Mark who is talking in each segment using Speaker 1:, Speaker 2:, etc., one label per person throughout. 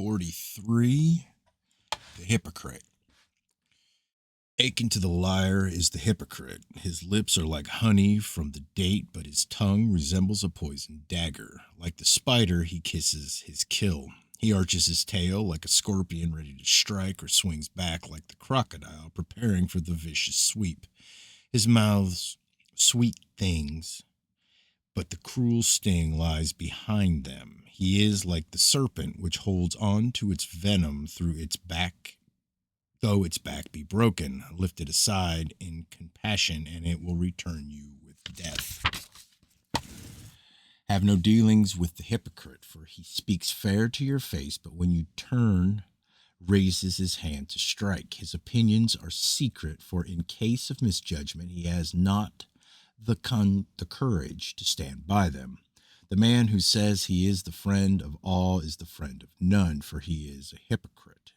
Speaker 1: 43. The hypocrite. Akin to the liar is the hypocrite. His lips are like honey from the date, but his tongue resembles a poisoned dagger. Like the spider, he kisses his kill. He arches his tail like a scorpion ready to strike, or swings back like the crocodile preparing for the vicious sweep. His mouth's sweet things, but the cruel sting lies behind them. He is like the serpent which holds on to its venom through its back, though its back be broken. Lift it aside in compassion, and it will return you with death. Have no dealings with the hypocrite, for he speaks fair to your face, but when you turn, raises his hand to strike. His opinions are secret, for in case of misjudgment, he has not the courage to stand by them. The man who says he is the friend of all is the friend of none, for he is a hypocrite.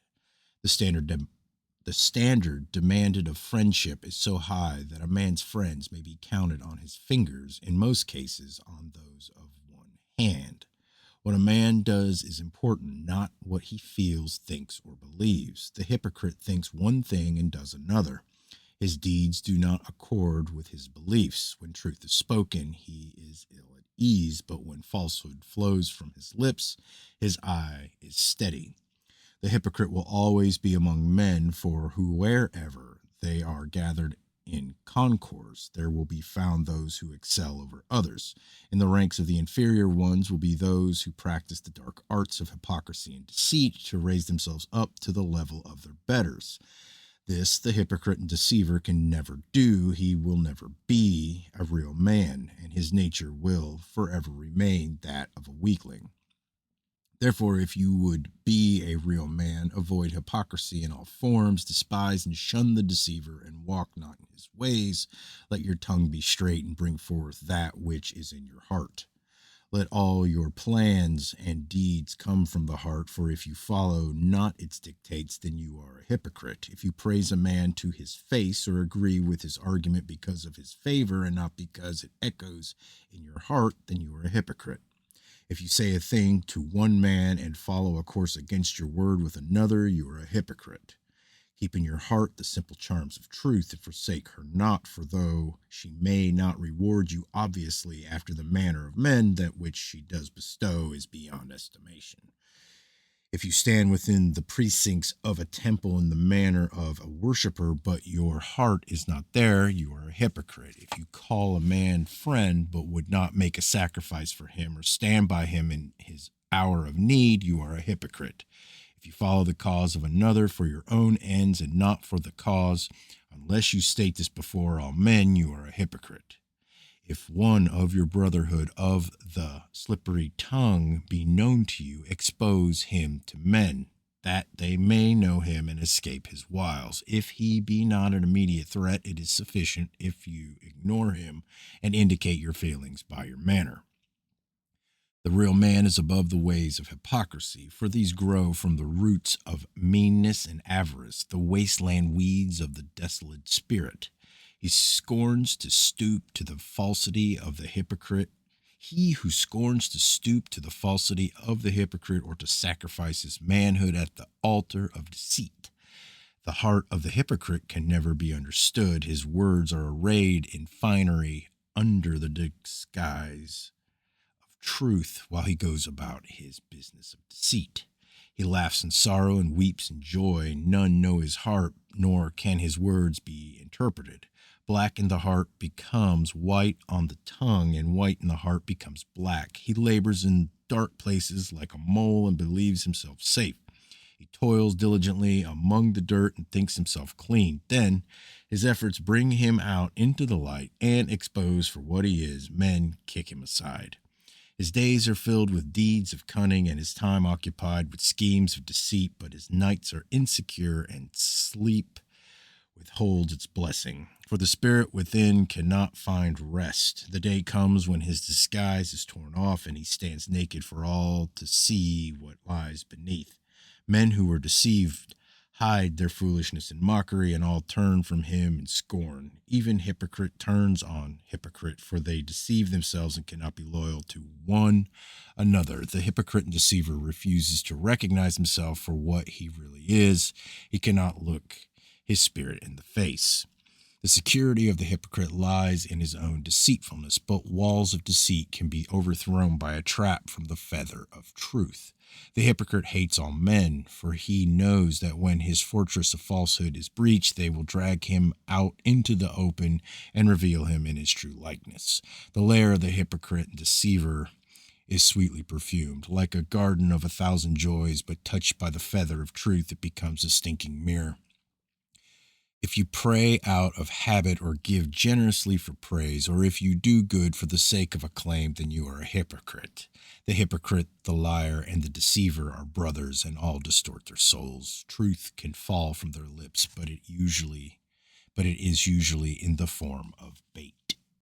Speaker 1: The standard demanded of friendship is so high that a man's friends may be counted on his fingers, in most cases on those of one hand. What a man does is important, not what he feels, thinks, or believes. The hypocrite thinks one thing and does another. His deeds do not accord with his beliefs. When truth is spoken, he is ill at ease, but when falsehood flows from his lips, his eye is steady. The hypocrite will always be among men, for wherever they are gathered in concourse, there will be found those who excel over others. In the ranks of the inferior ones will be those who practice the dark arts of hypocrisy and deceit to raise themselves up to the level of their betters. This the hypocrite and deceiver can never do. He will never be a real man, and his nature will forever remain that of a weakling. Therefore, if you would be a real man, avoid hypocrisy in all forms, despise and shun the deceiver, and walk not in his ways. Let your tongue be straight, and bring forth that which is in your heart. Let all your plans and deeds come from the heart, for if you follow not its dictates, then you are a hypocrite. If you praise a man to his face, or agree with his argument because of his favor and not because it echoes in your heart, then you are a hypocrite. If you say a thing to one man and follow a course against your word with another, you are a hypocrite. Keep in your heart the simple charms of truth, and forsake her not, for though she may not reward you obviously after the manner of men, that which she does bestow is beyond estimation. If you stand within the precincts of a temple in the manner of a worshiper, but your heart is not there, you are a hypocrite. If you call a man friend, but would not make a sacrifice for him or stand by him in his hour of need, you are a hypocrite. If you follow the cause of another for your own ends and not for the cause, unless you state this before all men, you are a hypocrite. If one of your brotherhood of the slippery tongue be known to you, expose him to men, that they may know him and escape his wiles. If he be not an immediate threat, it is sufficient if you ignore him and indicate your feelings by your manner. The real man is above the ways of hypocrisy, for these grow from the roots of meanness and avarice, the wasteland weeds of the desolate spirit. He scorns to stoop to the falsity of the hypocrite. He who scorns to stoop to the falsity of the hypocrite, or to sacrifice his manhood at the altar of deceit. The heart of the hypocrite can never be understood. His words are arrayed in finery under the disguise truth, while he goes about his business of deceit. He laughs in sorrow and weeps in joy. None know his heart, nor can his words be interpreted. Black in the heart becomes white on the tongue, and white in the heart becomes black. He labors in dark places like a mole and believes himself safe. He toils diligently among the dirt and thinks himself clean. Then his efforts bring him out into the light, and exposed for what he is, men kick him aside. His days are filled with deeds of cunning, and his time occupied with schemes of deceit, but his nights are insecure, and sleep withholds its blessing. For the spirit within cannot find rest. The day comes when his disguise is torn off, and he stands naked for all to see what lies beneath. Men who are deceived hide their foolishness in mockery, and all turn from him in scorn. Even hypocrite turns on hypocrite, for they deceive themselves and cannot be loyal to one another. The hypocrite and deceiver refuses to recognize himself for what he really is. He cannot look his spirit in the face. The security of the hypocrite lies in his own deceitfulness, but walls of deceit can be overthrown by a trap from the feather of truth. The hypocrite hates all men, for he knows that when his fortress of falsehood is breached, they will drag him out into the open and reveal him in his true likeness. The lair of the hypocrite and deceiver is sweetly perfumed, like a garden of 1,000 joys, but touched by the feather of truth, it becomes a stinking mirror. If you pray out of habit or give generously for praise, or if you do good for the sake of acclaim, then you are a hypocrite. The hypocrite, the liar, and the deceiver are brothers, and all distort their souls. Truth can fall from their lips, but it is usually in the form of bait.